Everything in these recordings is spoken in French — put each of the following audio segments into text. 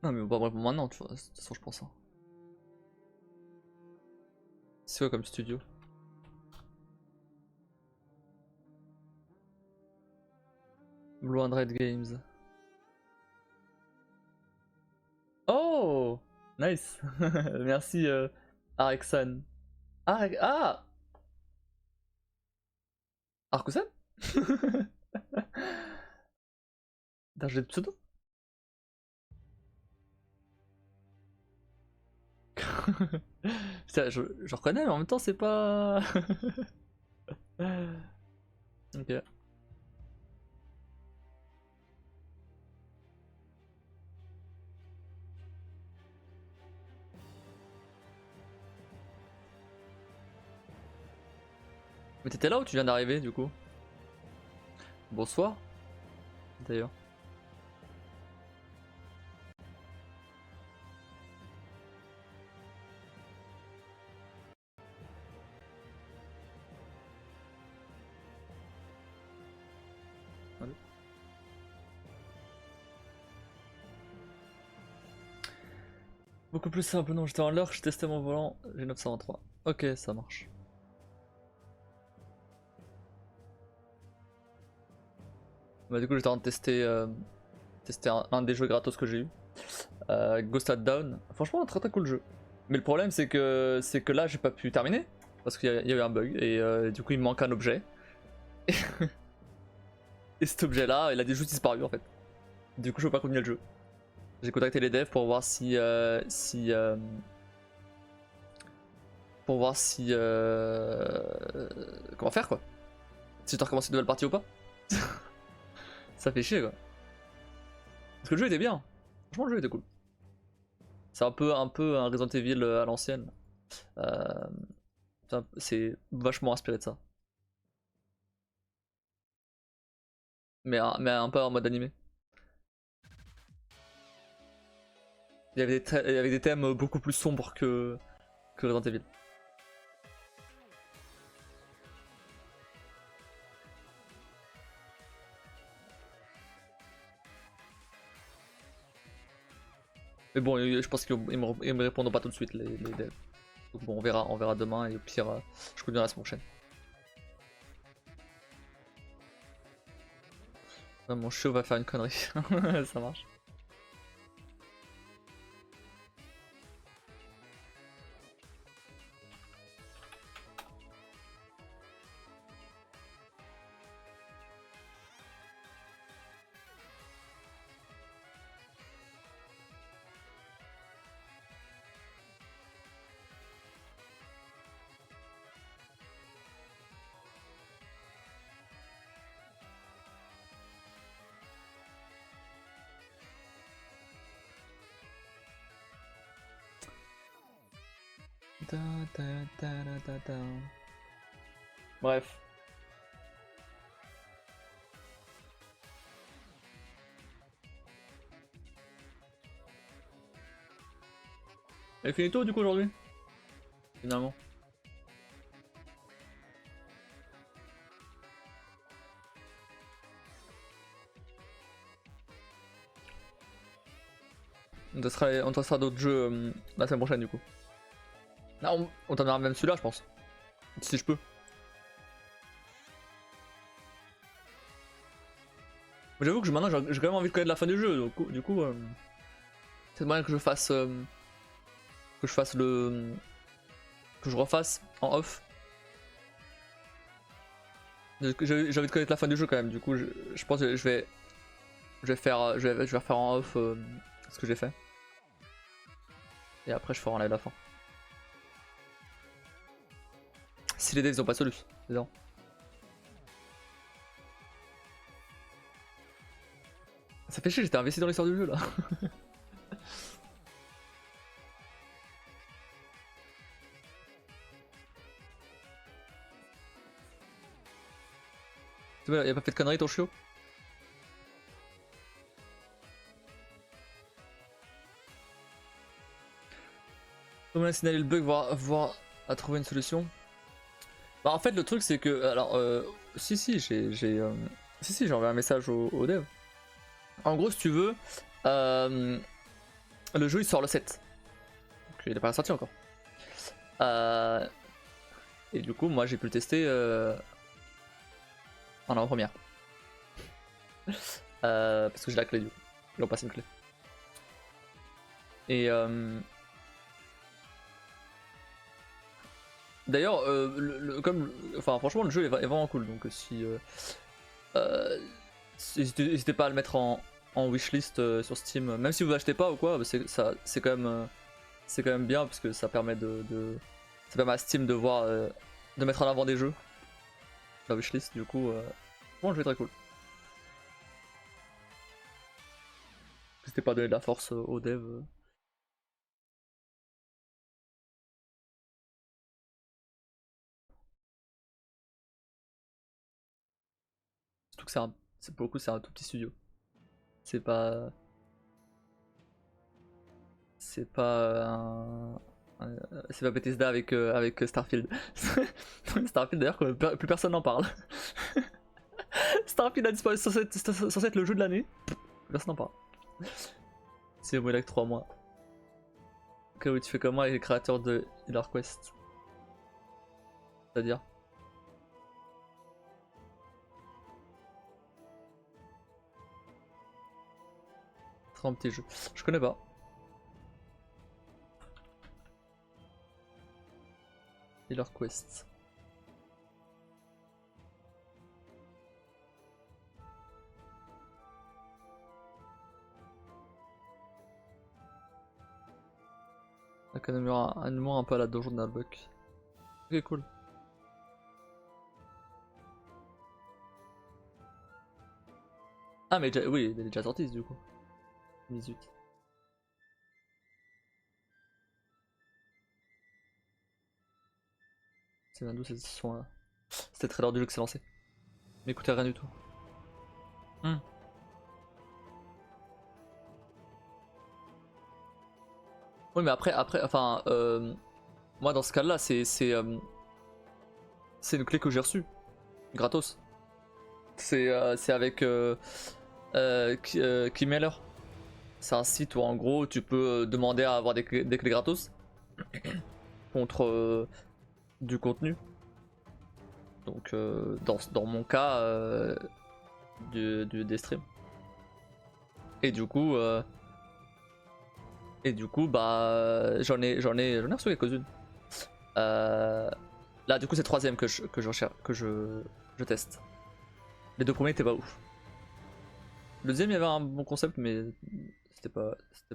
Non mais pas vraiment maintenant, tu vois, de toute façon je pense. Hein. C'est quoi comme studio? Blue and Red Games. Oh! Nice! Merci Arexan. Ah! Arkusan? T'as changé de pseudo? Putain, je reconnais, mais en même temps, c'est pas. Ok. Mais t'étais là ou tu viens d'arriver du coup? Bonsoir, d'ailleurs. Allô. Beaucoup plus simple, non, j'étais en l'heure, je testais mon volant, j'ai 923. Ok, ça marche. Bah, du coup, j'étais en train de tester un des jeux gratos que j'ai eu. Ghost at Down. Franchement, un très très cool jeu. Mais le problème, c'est que là, j'ai pas pu terminer. Parce qu'il y a eu un bug. Et du coup, il me manque un objet. Et cet objet-là, il a juste disparu en fait. Du coup, je peux pas continuer le jeu. J'ai contacté les devs pour voir comment faire quoi. Si je dois recommencer une nouvelle partie ou pas. Ça fait chier quoi. Parce que le jeu était bien. Franchement, le jeu était cool. C'est un peu un Resident Evil à l'ancienne. Euh, c'est vachement inspiré de ça. Mais un peu en mode animé. Il y avait des thèmes beaucoup plus sombres que Resident Evil. Mais bon, je pense qu'ils me répondront pas tout de suite les devs. Donc bon, on verra demain et au pire, je continue la semaine prochaine. Ouais, mon chiot va faire une connerie. Ça marche. Da, da, da, da, da, da. Bref. Elle finit tôt du coup aujourd'hui? Finalement. On testera d'autres jeux la semaine prochaine du coup. Ah, on t'en même celui-là je pense. Si je peux. Mais j'avoue que maintenant j'ai quand même envie de connaître la fin du jeu, donc du coup c'est moyen que je fasse que je refasse en off. J'ai envie de connaître la fin du jeu quand même, du coup je pense que je vais refaire en off ce que j'ai fait. Et après je ferai en live la fin. Si les devs ils ont pas de solution, évidemment. Ça fait chier, j'étais investi dans l'histoire du jeu là. Il a pas fait de conneries ton chiot? Comment on a signalé le bug, voir à trouver une solution? Bah en fait le truc c'est que, alors si j'ai envoyé un message au dev. En gros si tu veux, Le jeu il sort le 7. Donc il est pas sorti encore. Et du coup, moi j'ai pu le tester en avant-première. Parce que j'ai la clé du coup. Ils ont passé une clé. Et d'ailleurs, enfin franchement le jeu est vraiment cool. Donc si n'hésitez pas à le mettre en wishlist sur Steam. Même si vous achetez pas ou quoi, c'est quand même bien parce que ça permet ça permet à Steam de voir, de mettre en avant des jeux. La wishlist du coup, bon, le jeu est très cool. N'hésitez pas à donner de la force aux devs. Surtout que pour le coup c'est un tout petit studio. C'est pas c'est pas Bethesda avec Starfield. Starfield d'ailleurs plus personne n'en parle. Starfield a disparu, censé être le jeu de l'année. Personne n'en parle. C'est au like 3 mois. Ok, oui, tu fais comme moi avec les créateurs de Hillar Quest. C'est-à-dire un petit jeu. Je connais pas. Hillar Quest. Avec un humour un peu à la Donjon de Nalbuck. Ok, cool. Ah, mais oui, il est déjà sorti du coup. 18. C'est bien d'où cette son là. C'était très l'heure du jeu que c'est lancé. Mais écoutez, rien du tout. Oui, mais après, enfin, moi dans ce cas-là, c'est une clé que j'ai reçue, gratos. C'est avec Keymailer. C'est un site où en gros tu peux demander à avoir des clés gratos contre du contenu. Donc dans mon cas, des streams. Et du coup, bah j'en ai reçu quelques-unes. Là du coup c'est le troisième que je teste. Les deux premiers étaient pas ouf. Le deuxième il y avait un bon concept mais c'était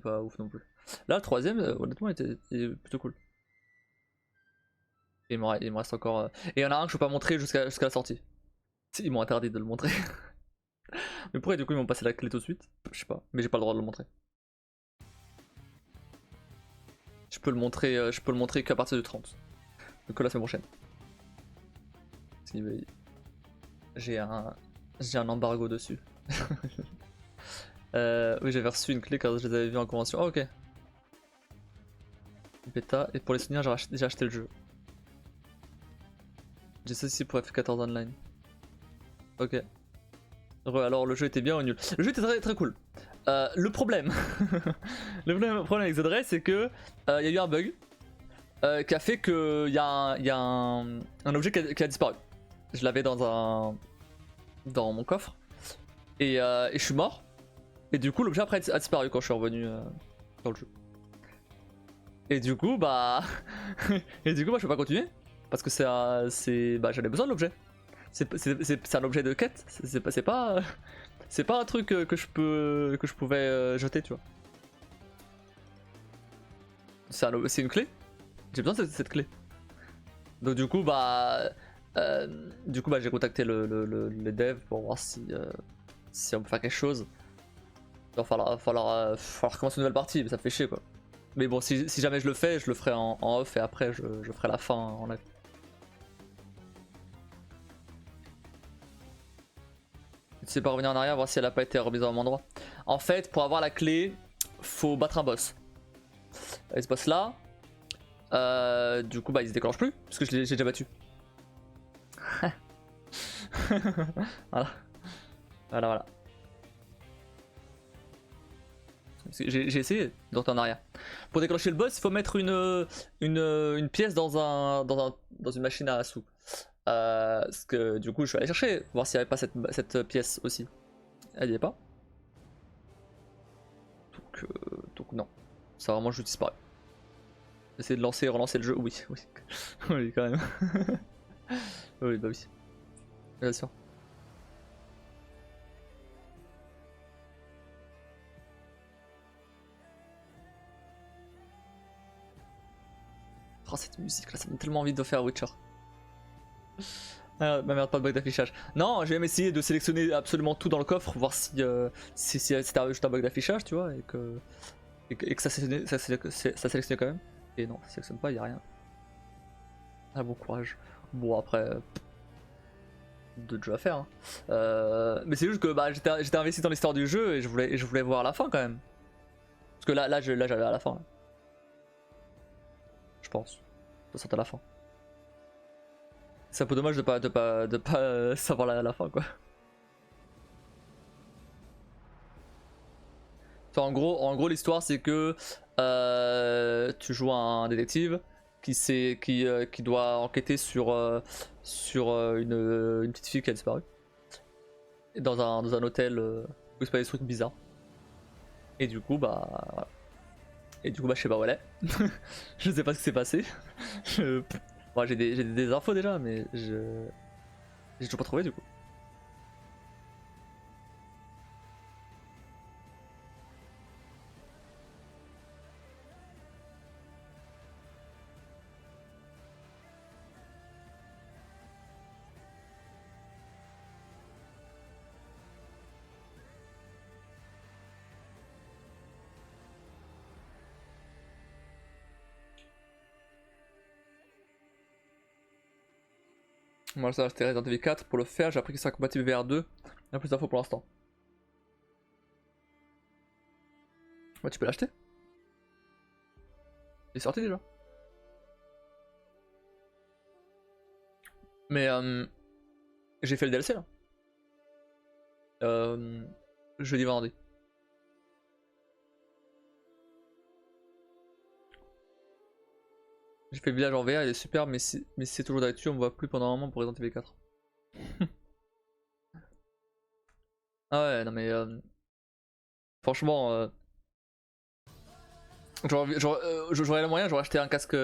pas ouf non plus. Là le troisième honnêtement il était plutôt cool. Et il me reste encore. Et il y en a un que je peux pas montrer jusqu'à la sortie. Ils m'ont interdit de le montrer. Mais pourquoi du coup ils m'ont passé la clé tout de suite? Je sais pas, mais j'ai pas le droit de le montrer. Je peux le montrer qu'à partir du 30. Donc la semaine prochaine. J'ai un embargo dessus. Oui, j'avais reçu une clé quand je les avais vus en convention. Oh, ok. Bêta. Et pour les souvenirs, j'ai acheté le jeu. J'ai ceci pour F14 Online. Ok. Alors le jeu était bien ou nul? Le jeu était très très cool. Le problème, le problème avec Z-Ray, c'est que y a eu un bug qui a fait que y a un objet qui a disparu. Je l'avais dans mon coffre et je suis mort. Et du coup l'objet après a disparu quand je suis revenu dans le jeu. Et du coup bah moi je peux pas continuer parce que bah j'en ai besoin de l'objet. C'est un objet de quête. C'est pas un truc que je pouvais jeter, tu vois. C'est une clé. J'ai besoin de cette clé. Donc du coup bah j'ai contacté les devs pour voir si on peut faire quelque chose. Il va falloir commencer une nouvelle partie, mais ça fait chier quoi. Mais bon, si jamais je le ferai en off et après je ferai la fin en live. Tu sais pas revenir en arrière, voir si elle a pas été remise au même endroit. En fait, pour avoir la clé, faut battre un boss. Et ce boss là, du coup bah il se déclenche plus, parce que j'ai déjà battu. Voilà. J'ai essayé de retourner en arrière. Pour déclencher le boss, il faut mettre une pièce dans une machine à sous. Parce que du coup, je suis allé chercher, voir s'il n'y avait pas cette pièce aussi. Elle n'y est pas. Donc non. Ça a vraiment juste disparu. Essayer de lancer et relancer le jeu, oui. Oui, quand même. Oui, bah oui. Bien sûr. Oh, cette musique là, ça donne tellement envie de faire Witcher. Ah, ma merde, pas de bug d'affichage. Non, j'ai même essayé de sélectionner absolument tout dans le coffre, voir si c'était juste un bug d'affichage, tu vois, et que ça sélectionnait quand même. Et non, ça sélectionne pas, y a rien. Ah, bon courage. Bon, après, de jeux à faire. Hein. Mais c'est juste que bah, j'étais investi dans l'histoire du jeu et je voulais voir la fin quand même. Parce que là j'allais à la fin. Là. Je pense. Ça sort à la fin. C'est un peu dommage de pas savoir la fin quoi. Enfin, en gros l'histoire c'est que tu joues un détective qui doit enquêter sur une petite fille qui a disparu. Dans un hôtel où il se passe des trucs bizarres. Et du coup bah voilà. Et du coup bah je sais pas où elle est. Je sais pas ce qui s'est passé. Bon, j'ai des infos déjà mais j'ai toujours pas trouvé du coup. Moi ça j'ai acheté Resident Evil 4 pour le faire, j'ai appris qu'il sera compatible VR2. Il y a plus d'infos pour l'instant. Ouais tu peux l'acheter. Il est sorti déjà. Mais j'ai fait le DLC là. Jeudi vendredi. J'ai fait le village en VR, il est super, mais si c'est toujours d'actu, on me voit plus pendant un moment pour Resident Evil 4. Ah ouais, non mais franchement, j'aurais le moyen, j'aurais acheté un casque,